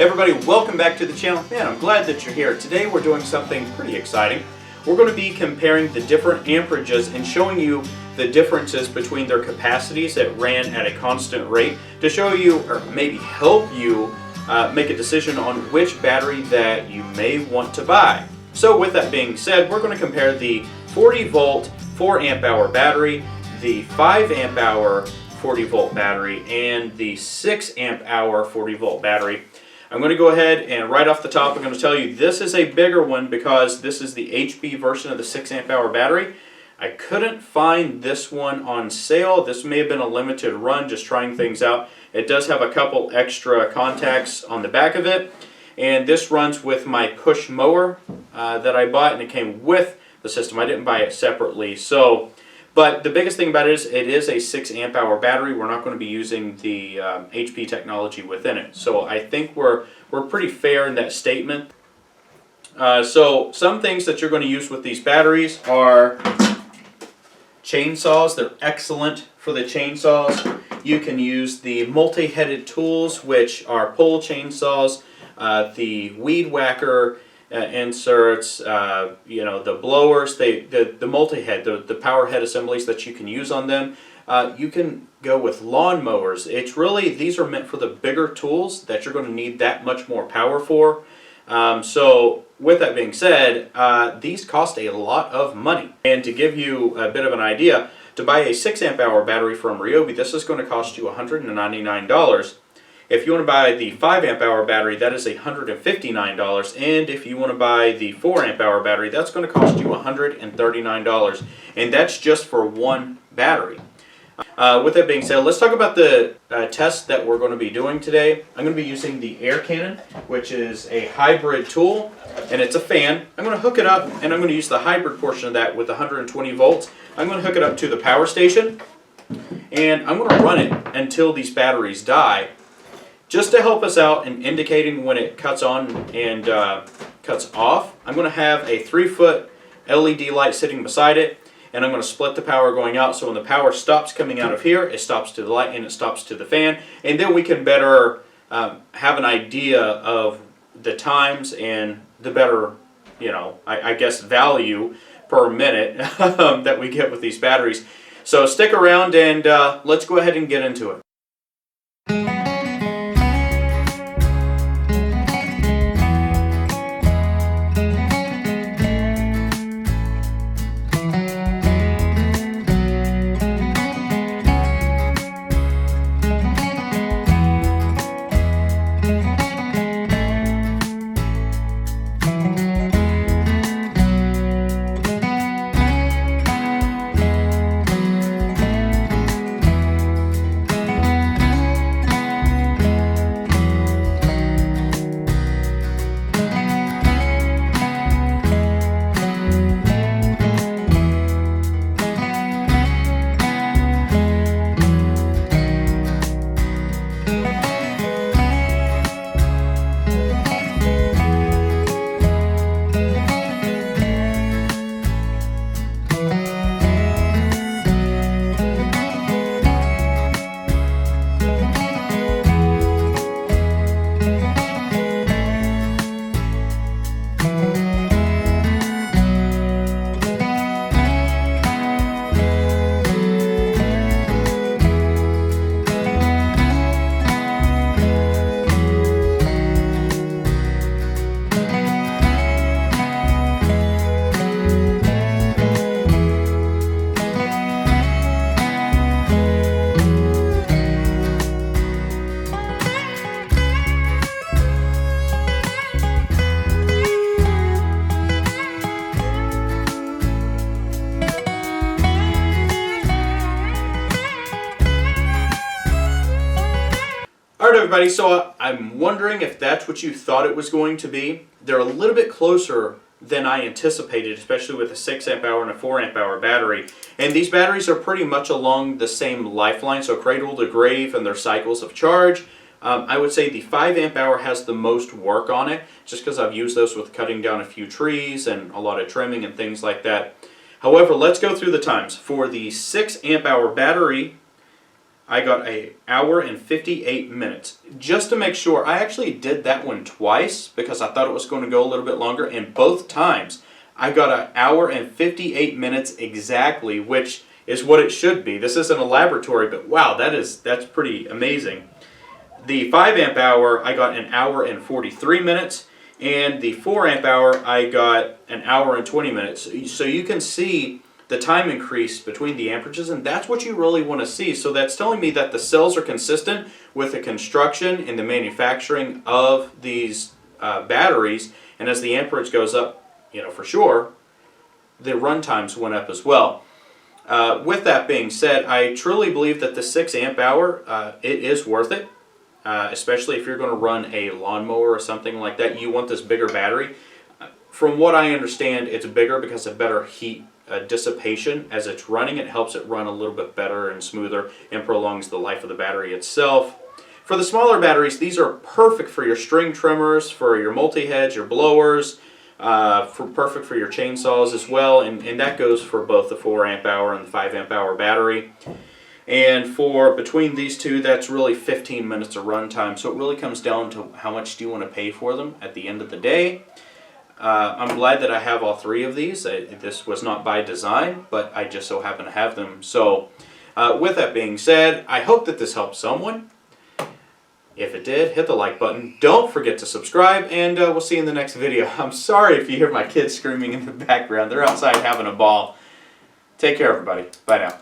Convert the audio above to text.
everybody, welcome back to the channel. Man, I'm glad that you're here. Today we're doing something pretty exciting. We're going to be comparing the different amperages and showing you the differences between their capacities that ran at a constant rate to show you, or maybe help you, make a decision on which battery that you may want to buy. So with that being said, we're going to compare the 40 volt 4 amp hour battery, the 5 amp hour 40 volt battery, and the 6 amp hour 40 volt battery. I'm going to go ahead and right off the top I'm going to tell you this is a bigger one because this is the HB version of the 6 amp hour battery. I couldn't find this one on sale. This may have been a limited run, just trying things out. It does have a couple extra contacts on the back of it, and this runs with my push mower that I bought, and it came with the system. I didn't buy it separately. But the biggest thing about it is a 6 amp hour battery. We're not going to be using the HP technology within it. So I think we're pretty fair in that statement. So some things that you're going to use with these batteries are chainsaws. They're excellent for the chainsaws. You can use the multi-headed tools, which are pole chainsaws, the weed whacker inserts, the blowers, the multi-head, the power head assemblies that you can use on them. You can go with lawn mowers. These are meant for the bigger tools that you're going to need that much more power for. So with that being said, these cost a lot of money. And to give you a bit of an idea, to buy a 6 amp hour battery from Ryobi, this is going to cost you $199. If you want to buy the 5 amp hour battery, that is $159, and if you want to buy the 4 amp hour battery, that's going to cost you $139, and that's just for one battery. With that being said, let's talk about the test that we're going to be doing today. I'm going to be using the air cannon, which is a hybrid tool, and it's a fan. I'm going to hook it up, and I'm going to use the hybrid portion of that with 120 volts. I'm going to hook it up to the power station, and I'm going to run it until these batteries die, just to help us out in indicating when it cuts on and cuts off. I'm going to have a 3-foot LED light sitting beside it, and I'm going to split the power going out, so when the power stops coming out of here, it stops to the light and it stops to the fan, and then we can better have an idea of the times and the better, I guess, value per minute that we get with these batteries. So stick around and let's go ahead and get into it. Alright everybody, so I'm wondering if that's what you thought it was going to be. They're a little bit closer than I anticipated, especially with a 6 amp hour and a 4 amp hour battery. And these batteries are pretty much along the same lifeline, so cradle to grave and their cycles of charge. I would say the 5 amp hour has the most work on it, just because I've used those with cutting down a few trees and a lot of trimming and things like that. However, let's go through the times. For the 6 amp hour battery, I got an hour and 58 minutes. Just to make sure, I actually did that one twice because I thought it was going to go a little bit longer, and both times I got an hour and 58 minutes exactly, which is what it should be. This isn't a laboratory, but wow, that's pretty amazing. The 5 amp hour, I got an hour and 43 minutes, and the 4 amp hour, I got an hour and 20 minutes. So you can see the time increase between the amperages, and that's what you really want to see. So that's telling me that the cells are consistent with the construction and the manufacturing of these batteries, and as the amperage goes up, for sure, the run times went up as well. With that being said, I truly believe that the 6 amp hour, it is worth it, especially if you're going to run a lawnmower or something like that. You want this bigger battery. From what I understand, it's bigger because of better heat dissipation. As it's running, it helps it run a little bit better and smoother and prolongs the life of the battery itself. For the smaller batteries, these are perfect for your string trimmers, for your multi-heads, your blowers, perfect for your chainsaws as well, and that goes for both the 4 amp hour and the 5 amp hour battery. And for between these two, that's really 15 minutes of run time. So it really comes down to how much do you want to pay for them at the end of the day. I'm glad that I have all 3 of these. This was not by design, but I just so happen to have them. So with that being said, I hope that this helped someone. If it did, hit the like button. Don't forget to subscribe, and we'll see you in the next video. I'm sorry if you hear my kids screaming in the background. They're outside having a ball. Take care, everybody. Bye now.